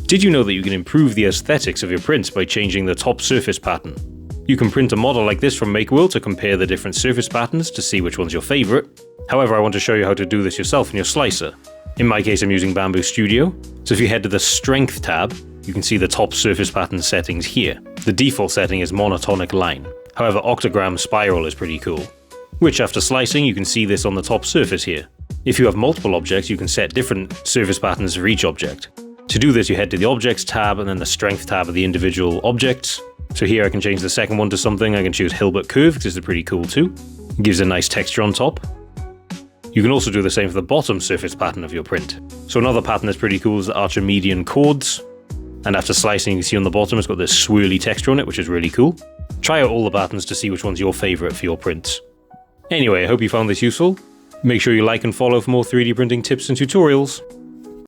Did you know that you can improve the aesthetics of your prints by changing the top surface pattern? You can print a model like this from Makerworld to compare the different surface patterns to see which one's your favourite. However, I want to show you how to do this yourself in your slicer. In my case, I'm using Bambu Studio, so if you head to the Strength tab, you can see the top surface pattern settings here. The default setting is monotonic line. However, octagram spiral is pretty cool. Which after slicing, you can see this on the top surface here. If you have multiple objects, you can set different surface patterns for each object. To do this, you head to the Objects tab and then the Strength tab of the individual objects. So here I can change the second one to something. I can choose Hilbert Curve because it's pretty cool too. It gives a nice texture on top. You can also do the same for the bottom surface pattern of your print. So another pattern that's pretty cool is the Archimedean chords. And after slicing, you can see on the bottom it's got this swirly texture on it, which is really cool. Try out all the patterns to see which one's your favourite for your prints. Anyway, I hope you found this useful. Make sure you like and follow for more 3D printing tips and tutorials.